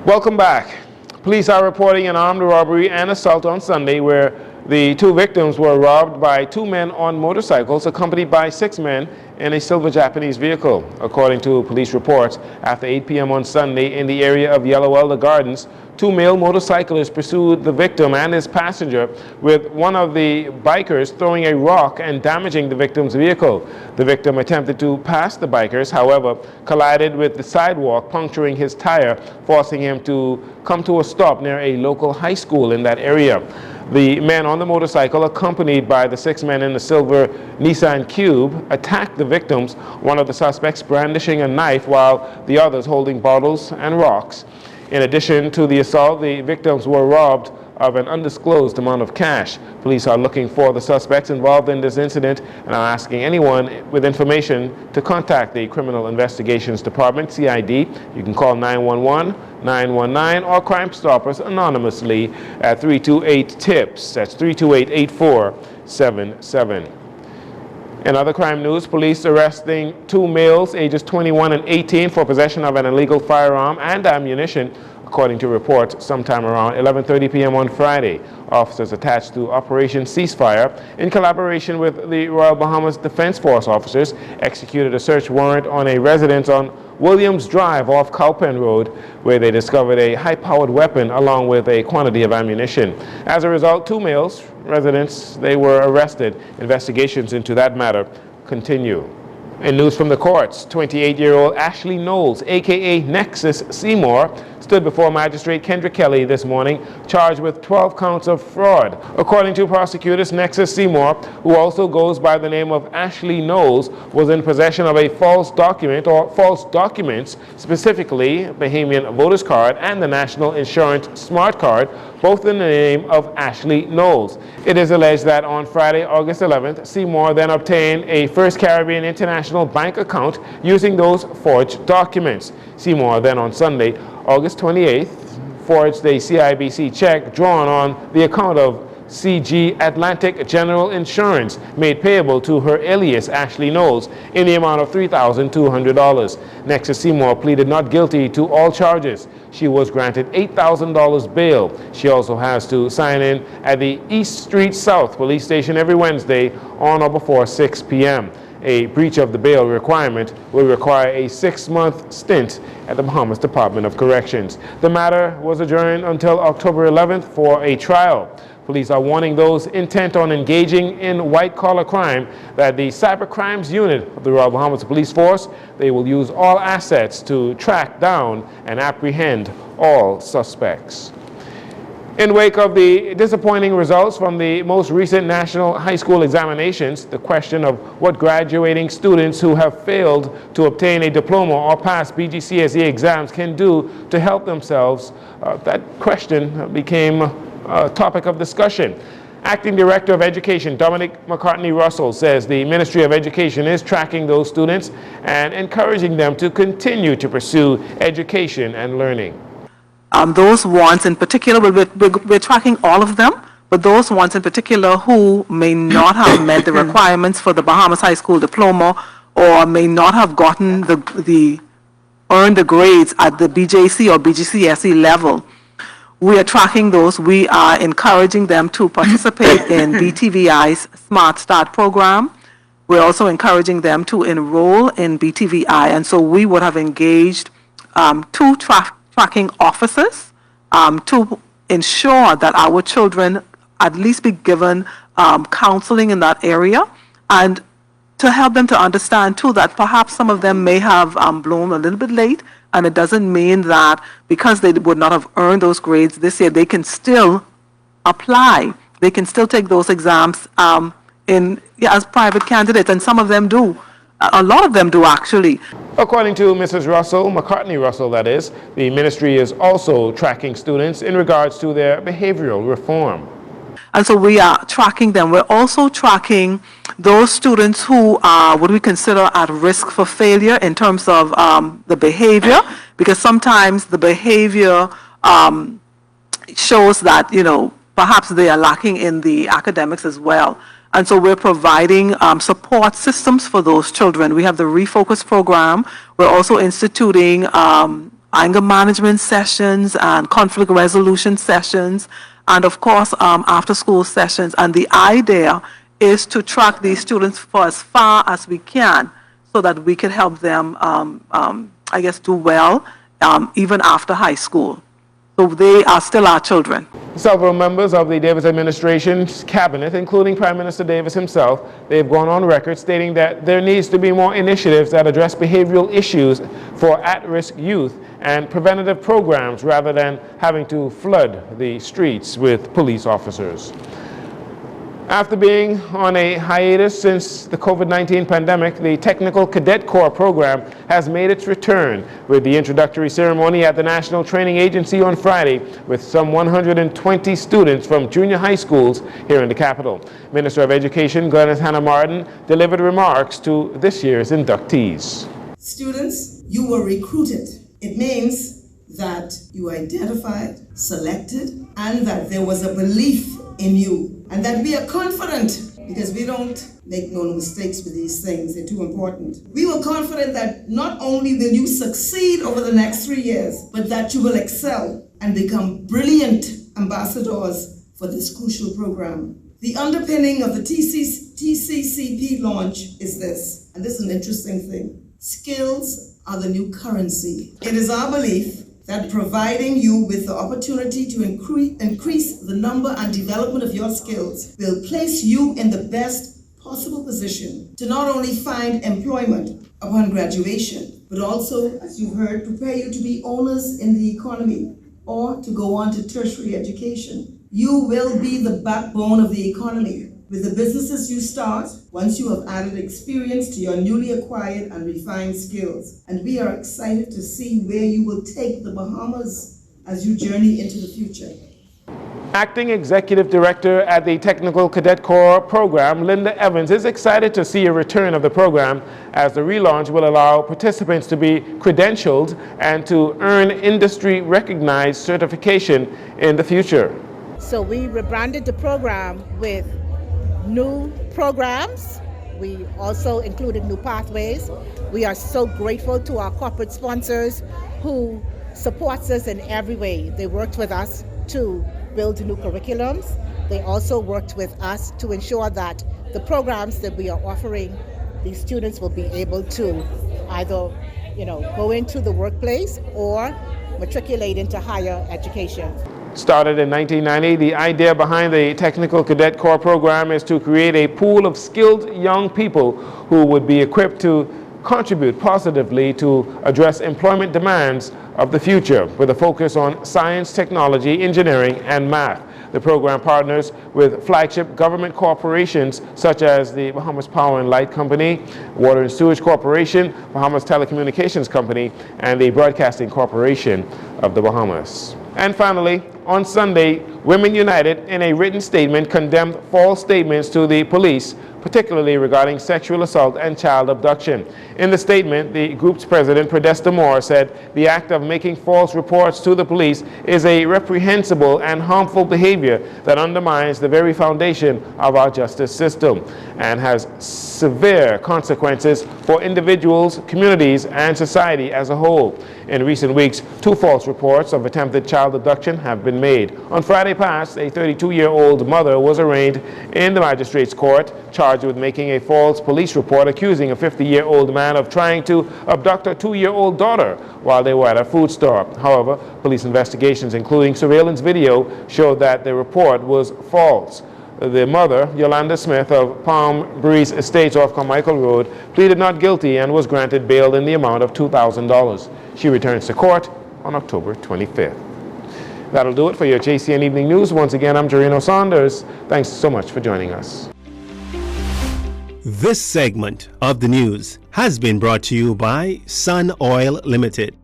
Welcome back. Police are reporting an armed robbery and assault on Sunday where the two victims were robbed by two men on motorcycles accompanied by 6 men in a silver Japanese vehicle. According to police reports, after 8 p.m. on Sunday in the area of Yellow Elder Gardens, 2 male motorcyclists pursued the victim and his passenger, with one of the bikers throwing a rock and damaging the victim's vehicle. The victim attempted to pass the bikers, however, collided with the sidewalk, puncturing his tire, forcing him to come to a stop near a local high school in that area. The men on the motorcycle, accompanied by the 6 men in the silver Nissan Cube, attacked the victims, one of the suspects brandishing a knife while the others holding bottles and rocks. In addition to the assault, the victims were robbed of an undisclosed amount of cash. Police are looking for the suspects involved in this incident and are asking anyone with information to contact the Criminal Investigations Department, CID. You can call 911, 919, or Crime Stoppers anonymously at 328-TIPS. That's 328-8477. In other crime news, police arresting 2 males ages 21 and 18 for possession of an illegal firearm and ammunition, according to reports sometime around 11:30 p.m. on Friday. Officers attached to Operation Ceasefire, in collaboration with the Royal Bahamas Defense Force officers, executed a search warrant on a residence on Williams Drive off Cowpen Road, where they discovered a high-powered weapon along with a quantity of ammunition. As a result, 2 males, residents, they were arrested. Investigations into that matter continue. In news from the courts, 28-year-old Ashley Knowles, a.k.a. Nexus Seymour, stood before Magistrate Kendra Kelly this morning, charged with 12 counts of fraud. According to prosecutors, Nexus Seymour, who also goes by the name of Ashley Knowles, was in possession of a false document or false documents, specifically Bahamian Voters Card and the National Insurance Smart Card, both in the name of Ashley Knowles. It is alleged that on Friday, August 11th, Seymour then obtained a First Caribbean International bank account using those forged documents. Seymour then on Sunday, August 28th, forged a CIBC check drawn on the account of CG Atlantic General Insurance, made payable to her alias Ashley Knowles in the amount of $3,200. Nexus Seymour pleaded not guilty to all charges. She was granted $8,000 bail. She also has to sign in at the East Street South Police Station every Wednesday on or before 6 p.m. A breach of the bail requirement will require a 6-month stint at the Bahamas Department of Corrections. The matter was adjourned until October 11th for a trial. Police are warning those intent on engaging in white-collar crime that the Cyber Crimes Unit of the Royal Bahamas Police Force, they will use all assets to track down and apprehend all suspects. In wake of the disappointing results from the most recent national high school examinations, the question of what graduating students who have failed to obtain a diploma or pass BGCSE exams can do to help themselves, that question became a topic of discussion. Acting Director of Education Dominic McCartney-Russell says the Ministry of Education is tracking those students and encouraging them to continue to pursue education and learning. Those ones in particular, we're tracking all of them, but those ones in particular who may not have met the requirements for the Bahamas High School diploma or may not have gotten earned the grades at the BJC or BGCSE level, we are tracking those. We are encouraging them to participate in BTVI's Smart Start program. We're also encouraging them to enroll in BTVI, and so we would have engaged 2 tracking officers to ensure that our children at least be given counseling in that area, and to help them to understand too that perhaps some of them may have blown a little bit late, and it doesn't mean that because they would not have earned those grades this year, they can still apply. They can still take those exams as private candidates, and some of them do. A lot of them do, actually. According to Mrs. Russell, McCartney-Russell that is, the ministry is also tracking students in regards to their behavioral reform. And so we are tracking them. We're also tracking those students who are what we consider at risk for failure in terms of the behavior, because sometimes the behavior shows that, perhaps they are lacking in the academics as well. And so we're providing support systems for those children. We have the Refocus program. We're also instituting anger management sessions and conflict resolution sessions, and of course, after-school sessions. And the idea is to track these students for as far as we can so that we can help them, do well even after high school. So they are still our children. Several members of the Davis administration's cabinet, including Prime Minister Davis himself, they've gone on record stating that there needs to be more initiatives that address behavioral issues for at-risk youth and preventative programs rather than having to flood the streets with police officers. After being on a hiatus since the COVID-19 pandemic, the Technical Cadet Corps program has made its return with the introductory ceremony at the National Training Agency on Friday with some 120 students from junior high schools here in the capital. Minister of Education Glenys Hannah Martin delivered remarks to this year's inductees. Students, you were recruited. It means that you were identified, selected, and that there was a belief in you. And that we are confident, because we don't make no mistakes with these things, they're too important. We were confident that not only will you succeed over the next 3 years, but that you will excel and become brilliant ambassadors for this crucial program. The underpinning of the TCCP launch is this, and this is an interesting thing. Skills are the new currency. It is our belief that providing you with the opportunity to increase the number and development of your skills will place you in the best possible position to not only find employment upon graduation, but also, as you've heard, prepare you to be owners in the economy or to go on to tertiary education. You will be the backbone of the economy. With the businesses you start, once you have added experience to your newly acquired and refined skills. And we are excited to see where you will take the Bahamas as you journey into the future. Acting Executive Director at the Technical Cadet Corps program, Linda Evans, is excited to see a return of the program as the relaunch will allow participants to be credentialed and to earn industry-recognized certification in the future. So we rebranded the program with new programs. We also included new pathways. We are so grateful to our corporate sponsors who support us in every way. They worked with us to build new curriculums. They also worked with us to ensure that the programs that we are offering, these students will be able to either, go into the workplace or matriculate into higher education. Started in 1990, the idea behind the Technical Cadet Corps program is to create a pool of skilled young people who would be equipped to contribute positively to address employment demands of the future with a focus on science, technology, engineering, and math. The program partners with flagship government corporations such as the Bahamas Power and Light Company, Water and Sewage Corporation, Bahamas Telecommunications Company, and the Broadcasting Corporation of the Bahamas. And finally, on Sunday, Women United, in a written statement, condemned false statements to the police, particularly regarding sexual assault and child abduction. In the statement, the group's president, Podesta Moore, said the act of making false reports to the police is a reprehensible and harmful behavior that undermines the very foundation of our justice system and has severe consequences for individuals, communities, and society as a whole. In recent weeks, 2 false reports of attempted child abduction have been made. On Friday past, a 32-year-old mother was arraigned in the magistrate's court, charged with making a false police report accusing a 50-year-old man of trying to abduct her 2-year-old daughter while they were at a food store. However, police investigations, including surveillance video, showed that the report was false. The mother, Yolanda Smith of Palm Breeze Estates off Carmichael Road, pleaded not guilty and was granted bail in the amount of $2,000. She returns to court on October 25th. That'll do it for your JCN Evening News. Once again, I'm Jarino Saunders. Thanks so much for joining us. This segment of the news has been brought to you by Sun Oil Limited.